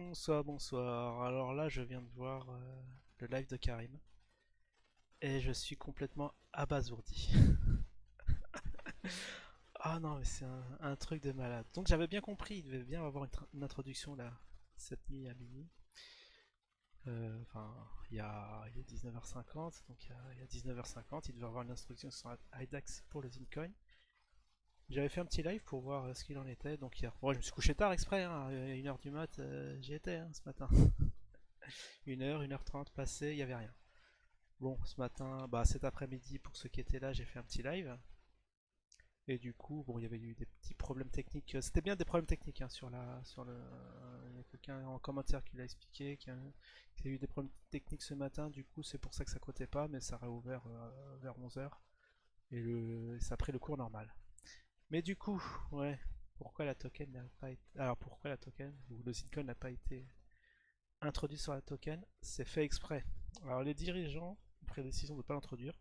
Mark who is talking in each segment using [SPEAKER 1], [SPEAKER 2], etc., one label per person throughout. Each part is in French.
[SPEAKER 1] Bonsoir, bonsoir. Alors là, je viens de voir le live de Karim et je suis complètement abasourdi. Ah non, mais c'est un truc de malade. Donc j'avais bien compris, il devait bien avoir une introduction là, cette nuit à minuit. Enfin, il y a 19h50, donc il y a 19h50, il devait avoir une instruction sur IDAX pour le Zincoin. J'avais fait un petit live pour voir ce qu'il en était, donc hier. Bon, je me suis couché tard exprès, hein, à 1h du mat, j'y étais ce matin. 1h, 1h30 passé, il n'y avait rien. Bon, ce matin, bah cet après-midi, pour ceux qui étaient là, j'ai fait un petit live. Et du coup, bon, il y avait eu des petits problèmes techniques. C'était bien des problèmes techniques hein, sur le. Il y a quelqu'un en commentaire qui l'a expliqué, qui a eu des problèmes techniques ce matin. Du coup, c'est pour ça que ça cotait pas, mais ça a réouvert vers 11h. Et ça a pris le cours normal. Mais du coup, ouais, pourquoi la token n'a pas été. Alors pourquoi la token, ou le Zincoin n'a pas été introduit sur la token? C'est fait exprès. Alors les dirigeants ont pris la décision de ne pas l'introduire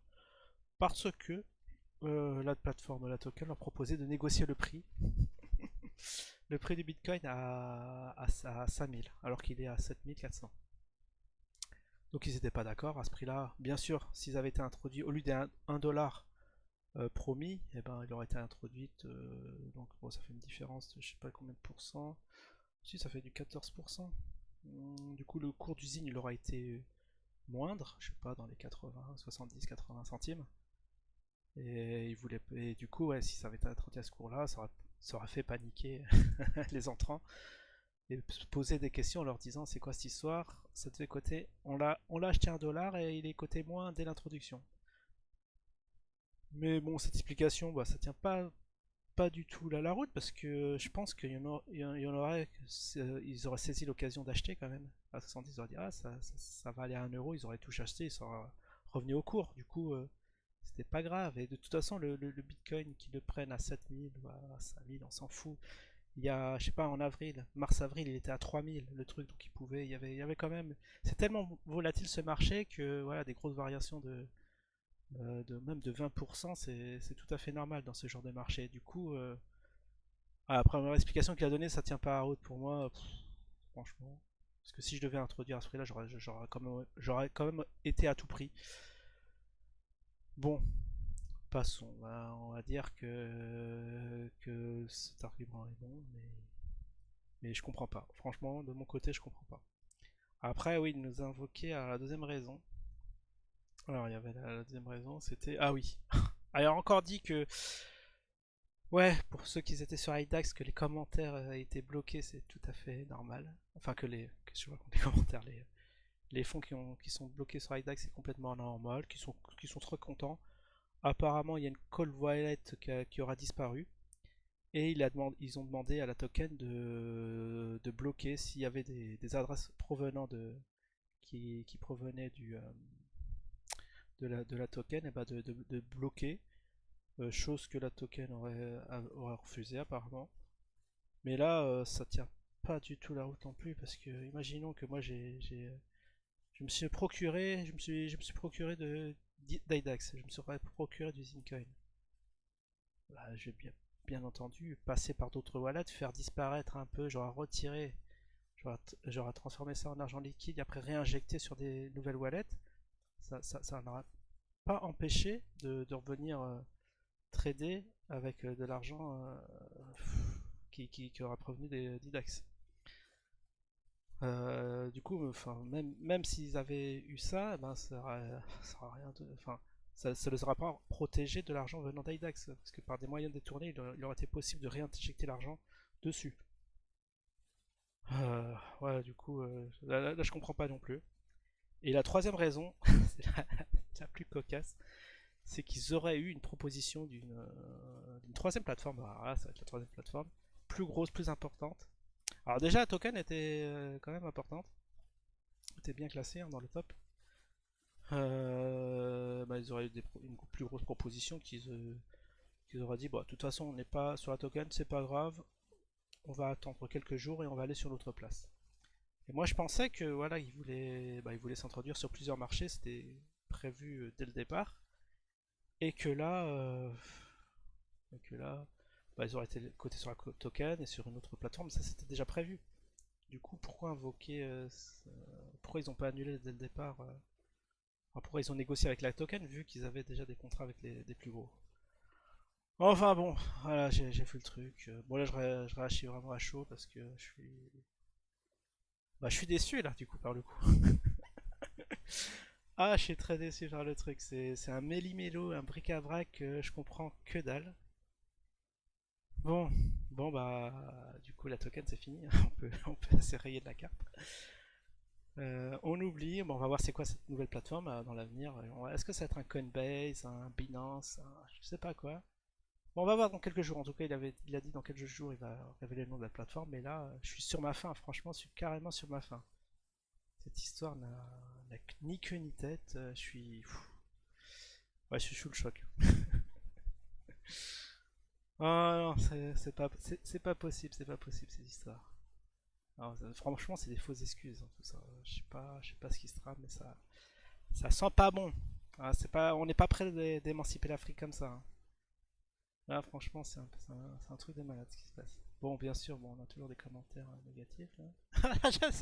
[SPEAKER 1] parce que la plateforme, la token, leur proposait de négocier le prix du Bitcoin à 5000 alors qu'il est à 7400. Donc ils n'étaient pas d'accord à ce prix-là. Bien sûr, s'ils avaient été introduits au lieu d'un 1 dollar promis, eh ben, il aurait été introduite. Donc bon, ça fait une différence de je sais pas combien de pourcents. Si, ça fait du 14%. Du coup, le cours d'usine il aura été moindre, je sais pas, dans les 80, 70, 80 centimes. Et du coup, ouais, si ça avait été introduit à ce cours-là, ça aurait fait paniquer les entrants et se poser des questions en leur disant c'est quoi cette histoire? Ça devait coter, on l'a acheté 1 dollar et il est coté moins dès l'introduction. Mais bon, cette explication, bah, ça tient pas du tout là la route parce que je pense qu'il y en aurait, ils auraient saisi l'occasion d'acheter quand même. À 70, ils auraient dit ah ça va aller à 1 euro, ils auraient tout acheté, ils seraient revenus au cours. Du coup, c'était pas grave. Et de toute façon, le Bitcoin, qu'ils le prennent à 7000 ou à 5000, on s'en fout. Il y a, je sais pas, en avril, mars-avril, il était à 3000 le truc, donc il y avait quand même. C'est tellement volatile ce marché que voilà, des grosses variations même de 20%, c'est tout à fait normal dans ce genre de marché. Du coup, la première explication qu'il a donnée, ça tient pas à route pour moi, franchement. Parce que si je devais introduire à ce prix-là, j'aurais quand même été à tout prix. Bon, passons. On va dire que cet argument est bon, mais je comprends pas. Franchement, de mon côté, je comprends pas. Après, oui, il nous a invoqué à la deuxième raison. Alors, il y avait la deuxième raison, c'était. Ah oui. Alors, encore dit que. Ouais, pour ceux qui étaient sur IDAX, que les commentaires aient été bloqués, c'est tout à fait normal. Enfin, que je vois les commentaires, les fonds qui sont bloqués sur IDAX, c'est complètement normal, qui sont très contents. Apparemment, il y a une cold wallet qui aura disparu. Et ils ont demandé à la token de bloquer s'il y avait des adresses qui provenaient de la token, et bah de bloquer, chose que la token aurait refusé apparemment. Mais là, ça tient pas du tout la route non plus, parce que imaginons que moi je me suis procuré d'IDAX, je me serais procuré du Zincoin. Bah, je vais bien entendu passer par d'autres wallets, faire disparaître un peu, j'aurais retiré, j'aurais transformé ça en argent liquide et après réinjecté sur des nouvelles wallets. Ça n'aura pas empêché de revenir trader avec de l'argent qui aura provenu d'IDAX. Du coup, enfin, même s'ils avaient eu ça, eh ben, ça aura rien de, enfin, ça les aura pas protégés de l'argent venant d'IDAX, parce que par des moyens détournés, il aurait été possible de réinjecter l'argent dessus. Ouais, du coup, là, je comprends pas non plus. Et la troisième raison, c'est la plus cocasse, c'est qu'ils auraient eu une proposition d'une troisième plateforme. Alors là, ça va être la troisième plateforme, plus grosse, plus importante. Alors déjà, la token était quand même importante, était bien classée hein, dans le top. Bah, ils auraient eu une plus grosse proposition qu'ils auraient dit, bon, de toute façon, on n'est pas sur la token, c'est pas grave, on va attendre quelques jours et on va aller sur l'autre place. Et moi, je pensais que voilà, ils voulaient s'introduire sur plusieurs marchés, c'était prévu dès le départ, et que là, bah, ils auraient été cotés sur la token et sur une autre plateforme, ça c'était déjà prévu. Du coup, pourquoi invoquer pourquoi ils ont pas annulé dès le départ enfin, pourquoi ils ont négocié avec la token vu qu'ils avaient déjà des contrats avec des plus gros. Enfin bon, voilà, j'ai fait le truc. Bon là, je réagis vraiment à chaud parce que je suis déçu là, du coup, par le coup. Ah, je suis très déçu par le truc. C'est un méli-mélo, un bric-à-brac, je comprends que dalle. Bon, bon bah, du coup, la token c'est fini. On peut se rayer de la carte. On oublie, bon, on va voir c'est quoi cette nouvelle plateforme dans l'avenir. Est-ce que ça va être un Coinbase, un Binance, je sais pas quoi. Bon, on va voir dans quelques jours. En tout cas, il a dit dans quelques jours il va révéler le nom de la plateforme. Mais là, je suis sur ma faim. Franchement, je suis carrément sur ma faim. Cette histoire n'a ni queue ni tête. Je suis, ouais, je suis sous le choc. Oh non, c'est pas possible, c'est pas possible cette histoire. Alors, franchement, c'est des fausses excuses, hein, tout ça. Je sais pas ce qui se trame, mais ça sent pas bon. Ah, on n'est pas prêt d'émanciper l'Afrique comme ça, hein. Là, franchement, c'est un truc de malade ce qui se passe. Bon, bien sûr, bon, on a toujours des commentaires négatifs là.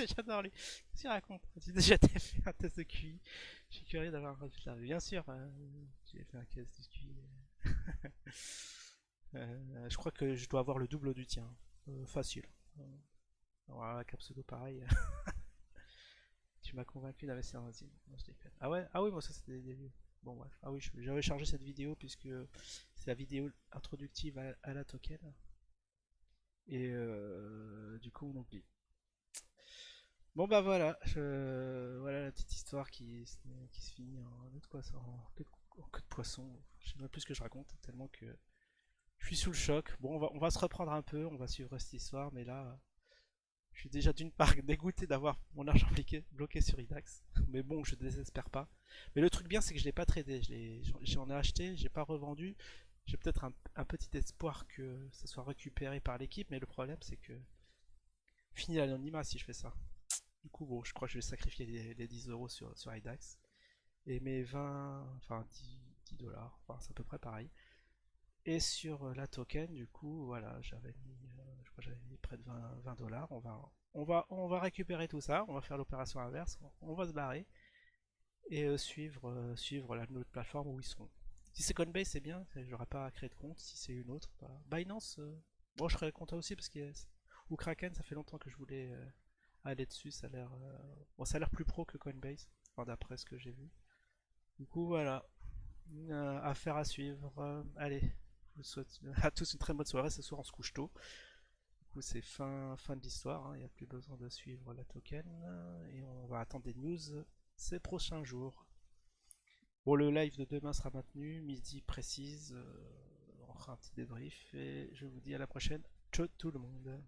[SPEAKER 1] J'adore lui. Qu'est-ce qu'il raconte? J'ai déjà fait un test de QI. Je suis curieux d'avoir un résultat. Bien sûr, j'ai fait un test de QI. Je crois que je dois avoir le double du tien. Facile. Voilà, Capsudo pareil. Tu m'as convaincu d'investir dans Zine. Non, je déconne. Ah ouais? Ah oui, moi ça c'était des. Bon bref. Ah oui, j'avais chargé cette vidéo puisque c'est la vidéo introductive à la token. Et du coup on oublie. Bon bah voilà, voilà la petite histoire qui se finit en queue de poisson. En queue de poisson. Je sais même plus ce que je raconte, tellement que je suis sous le choc. Bon, on va se reprendre un peu, on va suivre cette histoire, mais là, je suis déjà d'une part dégoûté d'avoir mon argent bloqué sur IDAX. Mais bon, je désespère pas. Mais le truc bien, c'est que je l'ai pas tradé. J'en ai acheté, j'ai pas revendu. J'ai peut-être un petit espoir que ça soit récupéré par l'équipe, mais le problème, c'est que fini l'anonymat si je fais ça. Du coup, bon, je crois que je vais sacrifier les 10 euros sur IDAX. Et mes 20, enfin 10 dollars, enfin c'est à peu près pareil. Et sur la token, du coup, voilà, je crois que j'avais mis près de 20 dollars. On va récupérer tout ça, on va faire l'opération inverse, on va se barrer et suivre la nouvelle plateforme où ils seront. Si c'est Coinbase, c'est bien, j'aurai pas à créer de compte. Si c'est une autre, bah, Binance, bon, je serais content aussi parce que ou Kraken, ça fait longtemps que je voulais aller dessus. Bon, ça a l'air plus pro que Coinbase, enfin, d'après ce que j'ai vu. Du coup, voilà, affaire à suivre. Allez, je vous souhaite à tous une très bonne soirée. Ce soir, on se couche tôt. Du coup, c'est fin de l'histoire, hein. Il n'y a plus besoin de suivre la token. Et on va attendre des news ces prochains jours. Bon, le live de demain sera maintenu, midi précise. On fera un petit débrief. Et je vous dis à la prochaine. Ciao tout le monde.